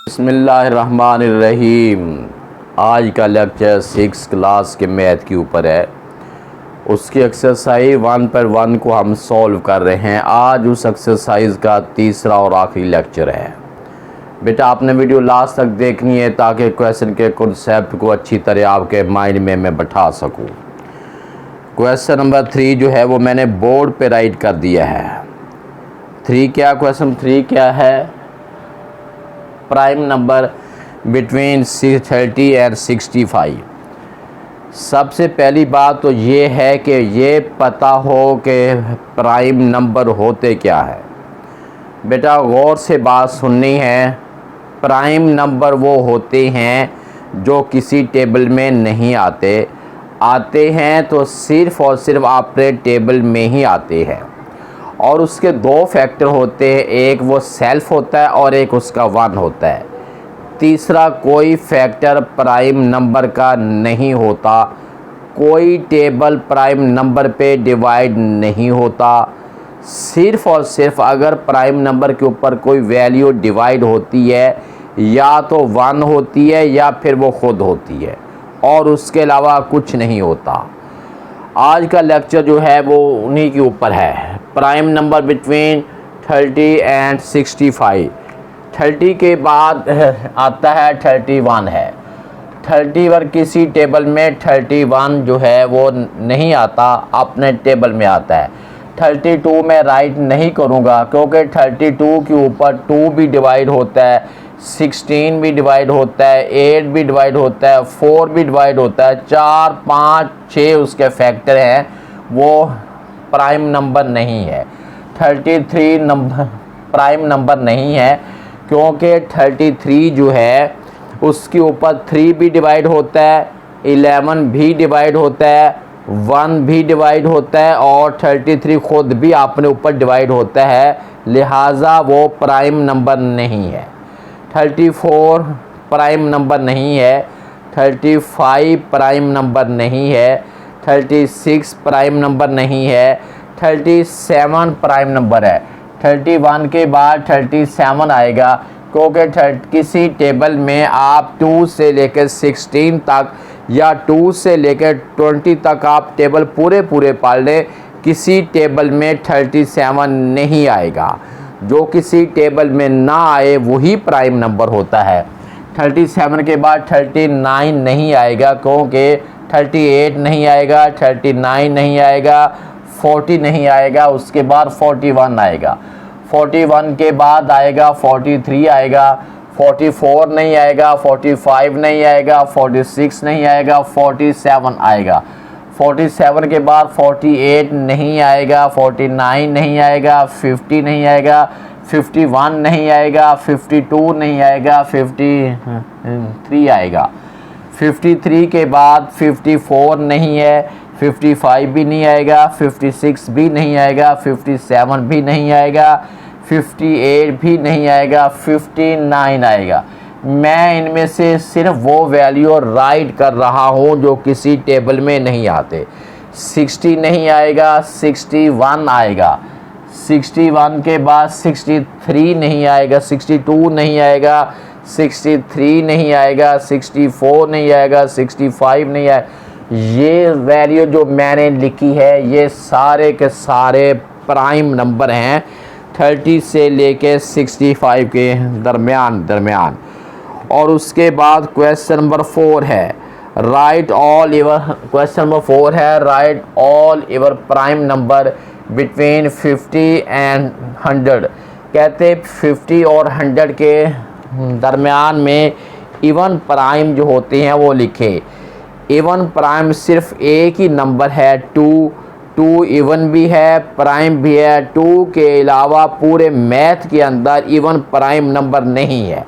बिस्मिल्लाहिर्रहमानिर्रहीम। आज का लेक्चर 6 क्लास के मैथ के ऊपर है। उसकी एक्सरसाइज 1/1 को हम सॉल्व कर रहे हैं। आज उस एक्सरसाइज का तीसरा और आखिरी लेक्चर है। बेटा आपने वीडियो लास्ट तक देखनी है ताकि क्वेश्चन के कॉन्सेप्ट को अच्छी तरह आपके माइंड में मैं बैठा सकूं। क्वेश्चन नंबर 3 जो है वो मैंने बोर्ड पे राइट कर दिया है। क्वेश्चन 3 क्या है? Prime number between 30 and 65। सबसे पहली बात तो ये है कि ये पता हो कि प्राइम नंबर होते क्या है। बेटा गौर से बात सुननी है। प्राइम नंबर वो होते हैं जो किसी टेबल में नहीं आते हैं तो सिर्फ़ और सिर्फ आपके टेबल में ही आते हैं। और उसके दो फैक्टर होते हैं, एक वो सेल्फ होता है और एक उसका वन होता है। तीसरा कोई फैक्टर प्राइम नंबर का नहीं होता। कोई टेबल प्राइम नंबर पे डिवाइड नहीं होता। सिर्फ़ और सिर्फ अगर प्राइम नंबर के ऊपर कोई वैल्यू डिवाइड होती है या तो 1 होती है या फिर वो खुद होती है, और उसके अलावा कुछ नहीं होता। आज का लेक्चर जो है वो उन्हीं के ऊपर है। Prime number between 30 and 65। 30 के बाद आता है 31 है। 31 किसी टेबल में 31 जो है वो नहीं आता, अपने टेबल में आता है। 32 में राइट नहीं करूँगा क्योंकि 32 के ऊपर 2 भी डिवाइड होता है, 16 भी डिवाइड होता है, 8 भी डिवाइड होता है, 4 भी डिवाइड होता है, 4, 5, 6 उसके फैक्टर हैं, वो प्राइम नंबर नहीं है। 33 नंबर प्राइम नंबर नहीं है क्योंकि 33 जो है उसके ऊपर 3 भी डिवाइड होता है, 11 भी डिवाइड होता है, 1 भी डिवाइड होता है और 33 खुद भी अपने ऊपर डिवाइड होता है, लिहाजा वो प्राइम नंबर नहीं है। 34 प्राइम नंबर नहीं है। 35 प्राइम नंबर नहीं है। 36 प्राइम नंबर नहीं है। 37 प्राइम नंबर है। 31 के बाद 37 आएगा क्योंकि किसी टेबल में आप 2 से लेकर 16 तक या 2 से लेकर 20 तक आप टेबल पूरे पढ़ लें, किसी टेबल में 37 नहीं आएगा। जो किसी टेबल में ना आए वही प्राइम नंबर होता है। 37 के बाद 39 नहीं आएगा क्योंकि 38 नहीं आएगा, 39 नहीं आएगा, 40 नहीं आएगा, उसके बाद 41 आएगा। 41 के बाद आएगा 43 आएगा, 44 नहीं आएगा, 45 नहीं आएगा, 46 नहीं आएगा, 47 आएगा। 47 के बाद 48 नहीं आएगा, 49 नहीं आएगा, 50 नहीं आएगा, 51 नहीं आएगा, 52 नहीं आएगा, 53 आएगा। 53 के बाद 54 नहीं है, 55 भी नहीं आएगा, 56 भी नहीं आएगा, 57 भी नहीं आएगा, 58 भी नहीं आएगा, 59 आएगा। मैं इनमें से सिर्फ वो वैल्यू राइट कर रहा हूँ जो किसी टेबल में नहीं आते। 60 नहीं आएगा, 61 आएगा। 61 के बाद 63 नहीं आएगा, 62 नहीं आएगा, 63 नहीं आएगा, 64 नहीं आएगा, 65 नहीं आएगा। ये वैल्यू जो मैंने लिखी है ये सारे के सारे प्राइम नंबर हैं 30 से लेके 65 के दरमियान। और उसके बाद क्वेश्चन नंबर 4 है write all your prime number between 50 and 100। कहते 50 और 100 के दरमियान में इवन प्राइम जो होते हैं वो लिखे। इवन प्राइम सिर्फ एक ही नंबर है, 2 इवन भी है, प्राइम भी है। 2 के अलावा पूरे मैथ के अंदर इवन प्राइम नंबर नहीं है।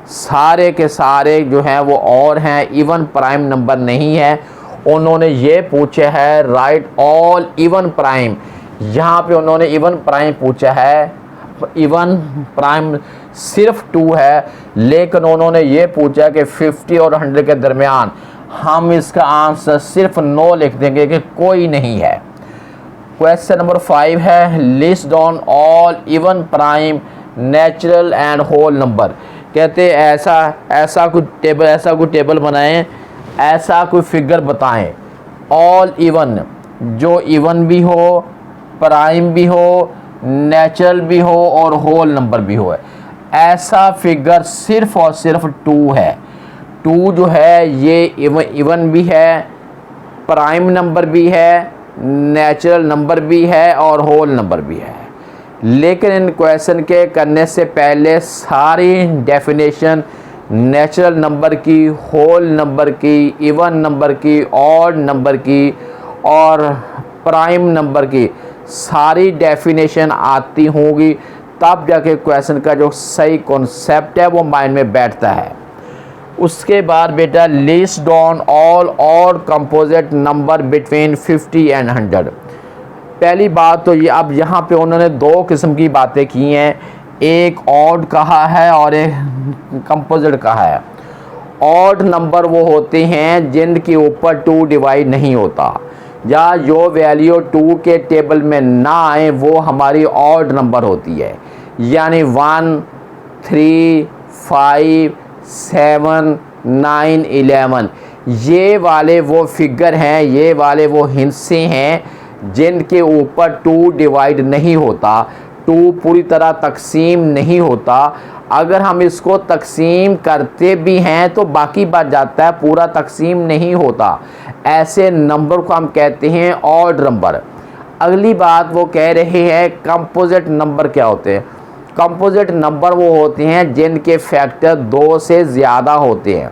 सारे के सारे जो हैं वो और हैं, इवन प्राइम नंबर नहीं है। उन्होंने ये पूछा है राइट ऑल इवन प्राइम। यहाँ पे उन्होंने इवन प्राइम पूछा है। इवन प्राइम सिर्फ 2 है, लेकिन उन्होंने ये पूछा कि 50 और 100 के दरमियान। हम इसका आंसर सिर्फ नो लिख देंगे कि कोई नहीं है। क्वेश्चन नंबर 5 है list down all even prime natural and whole number. कहते ऐसा ऐसा कोई टेबल बनाएं, ऐसा कोई फिगर बताएं, ऑल इवन, जो इवन भी हो, प्राइम भी हो, नेचुरल भी हो और होल नंबर भी हो। ऐसा फिगर सिर्फ और सिर्फ 2 है। 2 जो है ये इवन भी है, प्राइम नंबर भी है, नेचुरल नंबर भी है और होल नंबर भी है। लेकिन इन क्वेश्चन के करने से पहले सारी डेफिनेशन नेचुरल नंबर की, होल नंबर की, इवन नंबर की, ऑड नंबर की और प्राइम नंबर की सारी डेफिनेशन आती होगी, तब जाके क्वेश्चन का जो सही कॉन्सेप्ट है वो माइंड में बैठता है। उसके बाद बेटा लिस्ट डाउन ऑल और कंपोजिट नंबर बिटवीन 50 एंड 100। पहली बात तो ये, अब यहाँ पे उन्होंने 2 किस्म की बातें की हैं, एक ऑड कहा है और एक कंपोजिट कहा है। ऑड नंबर वो होते हैं जिनके ऊपर 2 डिवाइड नहीं होता, या जो वैल्यू 2 के टेबल में ना आए वो हमारी ऑड नंबर होती है। यानी 1, 3, 5, 7, 9, 11 ये वाले वो फिगर हैं, ये वाले वो हिस्से हैं जिनके ऊपर 2 डिवाइड नहीं होता, 2 पूरी तरह तकसीम नहीं होता। अगर हम इसको तकसीम करते भी हैं तो बाकी बच जाता है, पूरा तकसीम नहीं होता। ऐसे नंबर को हम कहते हैं ऑड नंबर। अगली बात वो कह रहे हैं कंपोजिट नंबर क्या होते हैं। कंपोजिट नंबर वो होते हैं जिनके फैक्टर 2 से ज़्यादा होते हैं,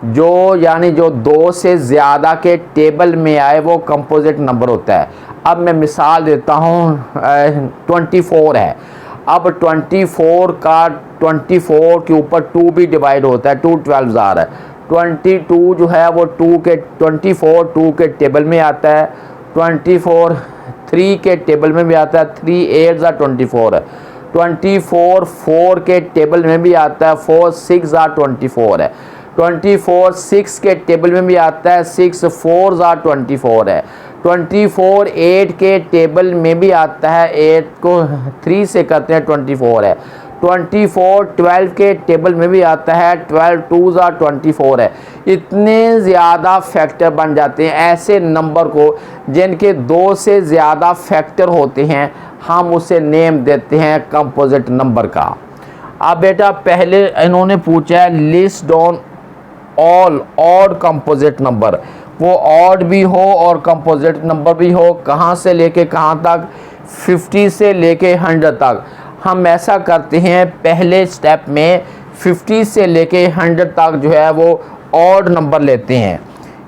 जो यानी जो 2 से ज़्यादा के टेबल में आए वो कंपोजिट नंबर होता है। अब मैं मिसाल देता हूँ, 24 है। अब 24 का 24 के ऊपर 2 भी डिवाइड होता है, 2 12 जार है। 22 जो है वो 24 2 के टेबल में आता है, 24 3 के टेबल में भी आता है, 3 8 जार 24 है। 24 4 के टेबल में भी आता है, 4 6 जार 24 है। 24 6 के टेबल में भी आता है, 6 4 जार 24 है। 24 8 के टेबल में भी आता है, 8 को 3 से करते हैं 24 है। 24 12 के टेबल में भी आता है, 12 2 जार 24 है। इतने ज़्यादा फैक्टर बन जाते हैं ऐसे नंबर को जिनके 2 से ज़्यादा फैक्टर होते हैं, हम उसे नेम देते हैं कंपोजिट नंबर का। अब बेटा पहले इन्होंने पूछा है list down all odd composite number, वो ऑड भी हो और कंपोजिट नंबर भी हो, कहाँ से लेके कहाँ तक, 50 से लेके 100 तक। हम ऐसा करते हैं पहले स्टेप में 50 से लेके 100 तक जो है वो ऑड नंबर लेते हैं,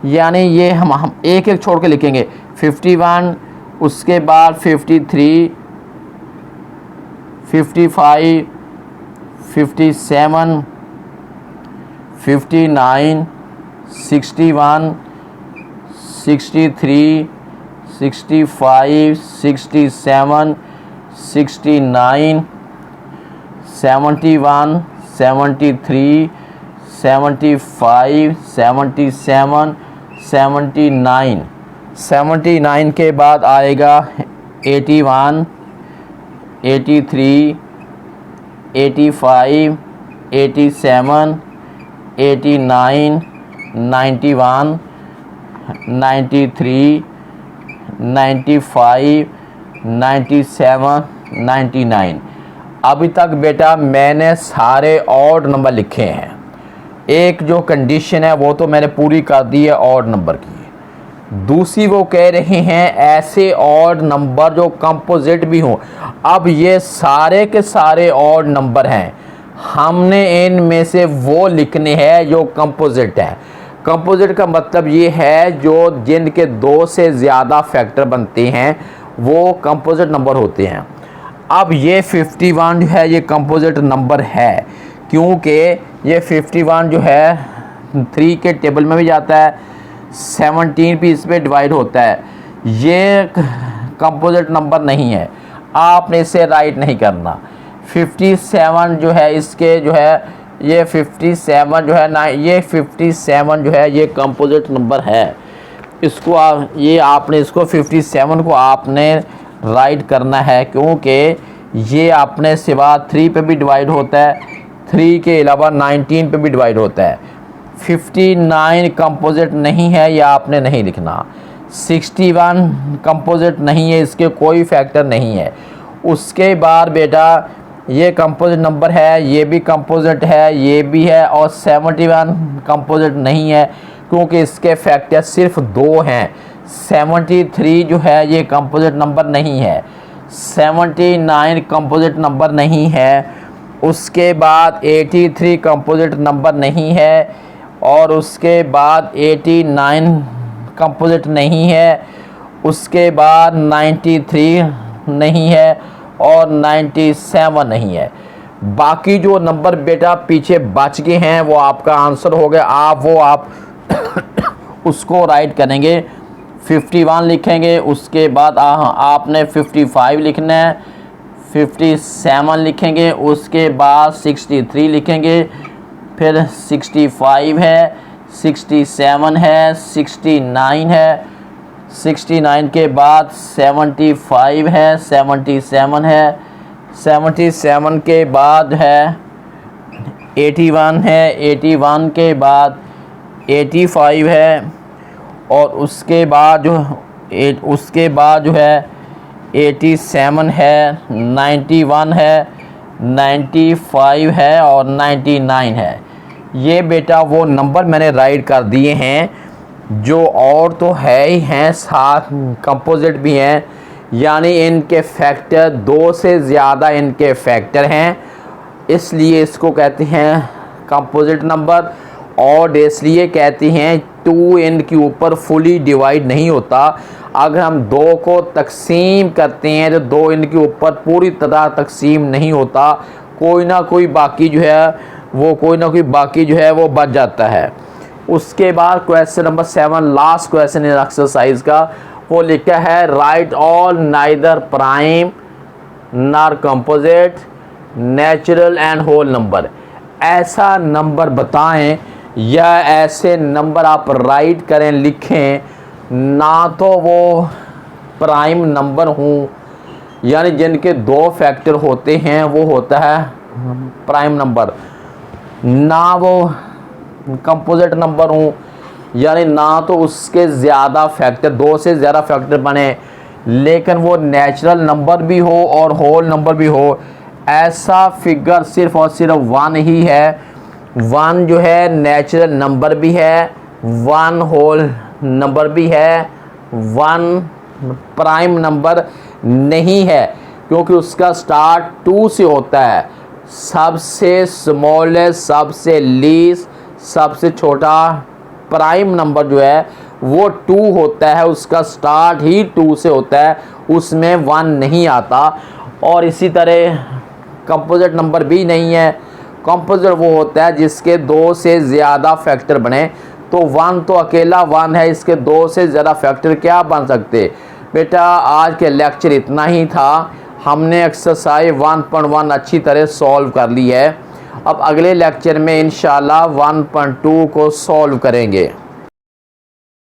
यानी ये हम एक एक छोड़ के लिखेंगे। 51, उसके बाद 53, 55, 57, 59, 61, 63, 65, 67, 69, 71, 73, 75, 77, 79। 79 के बाद आएगा 81, 83, 85, 87, 89, 91, 93, 95, 97, 99। अभी तक बेटा मैंने सारे ऑड नंबर लिखे हैं। एक जो कंडीशन है वो तो मैंने पूरी कर दी है ऑड नंबर की। दूसरी वो कह रहे हैं ऐसे ऑड नंबर जो कंपोजिट भी हों। अब ये सारे के सारे ऑड नंबर हैं, हमने इनमें से वो लिखने हैं जो कंपोजिट हैं। कंपोजिट का मतलब ये है जो जिनके 2 से ज़्यादा फैक्टर बनते हैं वो कंपोजिट नंबर होते हैं। अब ये 51 जो है ये कंपोजिट नंबर है, क्योंकि ये 51 जो है 3 के टेबल में भी जाता है, 17 भी इस पर डिवाइड होता है। ये कंपोजिट नंबर नहीं है, आपने इसे राइट नहीं करना। 57 जो है इसके जो है ये 57 जो है ना, ये 57 जो है ये कंपोजिट नंबर है। इसको ये आपने इसको 57 को आपने राइट करना है, क्योंकि ये आपने सिवा 3 पे भी डिवाइड होता है, 3 के अलावा 19 पे भी डिवाइड होता है। 59 कंपोजिट नहीं है, या आपने नहीं लिखना। 61 कंपोजिट नहीं है, इसके कोई फैक्टर नहीं है। उसके बाद बेटा ये कंपोजिट नंबर है, ये भी कंपोजिट है, ये भी है, और 71 कंपोजिट नहीं है क्योंकि इसके फैक्टर सिर्फ 2 हैं। 73 जो है ये कंपोजिट नंबर नहीं है। 79 कंपोजिट नंबर नहीं है। उसके बाद 83 कंपोजिट नंबर नहीं है, और उसके बाद 89 कंपोजिट नहीं है। उसके बाद 93 नहीं है, और 97 नहीं है। बाकी जो नंबर बेटा पीछे बच गए हैं वो आपका आंसर हो गया। आप उसको राइट करेंगे। 51 लिखेंगे, उसके बाद आपने 55 लिखना है, 57 लिखेंगे, उसके बाद 63 लिखेंगे, फिर 65 है, 67 है, 69 है, 69 के बाद 75 है, 77 है, 77 के बाद है 81 है, 81 के बाद 85 है, और उसके बाद जो है 87 है, 91 है, 95 है, और 99 है। ये बेटा वो नंबर मैंने राइट कर दिए हैं जो और तो है ही हैं, साथ कंपोजिट भी हैं, यानी इनके फैक्टर 2 से ज़्यादा इनके फैक्टर हैं, इसलिए इसको कहते हैं कंपोजिट नंबर। और इसलिए कहते हैं 2 इनके ऊपर फुली डिवाइड नहीं होता। अगर हम 2 को तकसीम करते हैं तो 2 इनके ऊपर पूरी तरह तकसीम नहीं होता, कोई ना कोई बाकी जो है वो बच जाता है। उसके बाद question number 7 last question in exercise का, वो लिखा है write all neither prime nor composite natural and whole number. ऐसा नंबर बताएं या ऐसे नंबर आप राइट करें, लिखें, ना तो वो प्राइम नंबर हों, यानी जिनके 2 फैक्टर होते हैं वो होता है प्राइम नंबर, ना वो कंपोजिट नंबर हों, यानी ना तो उसके ज़्यादा फैक्टर 2 से ज़्यादा फैक्टर बने, लेकिन वो नेचुरल नंबर भी हो और होल नंबर भी हो। ऐसा फिगर सिर्फ और सिर्फ 1 ही है। 1 जो है नेचुरल नंबर भी है, 1 होल नंबर भी है, 1 प्राइम नंबर नहीं है क्योंकि उसका स्टार्ट 2 से होता है। सबसे स्मॉलेस्ट, सबसे लीस्ट, सबसे छोटा प्राइम नंबर जो है वो 2 होता है, उसका स्टार्ट ही 2 से होता है, उसमें 1 नहीं आता। और इसी तरह कंपोजिट नंबर भी नहीं है। कंपोजिट वो होता है जिसके 2 से ज़्यादा फैक्टर बने, तो 1 तो अकेला 1 है, इसके 2 से ज़्यादा फैक्टर क्या बन सकते। बेटा आज के लेक्चर इतना ही था। हमने एक्सरसाइज 1.1 अच्छी तरह सॉल्व कर ली है। अब अगले लेक्चर में इंशाल्लाह 1.2 को सॉल्व करेंगे।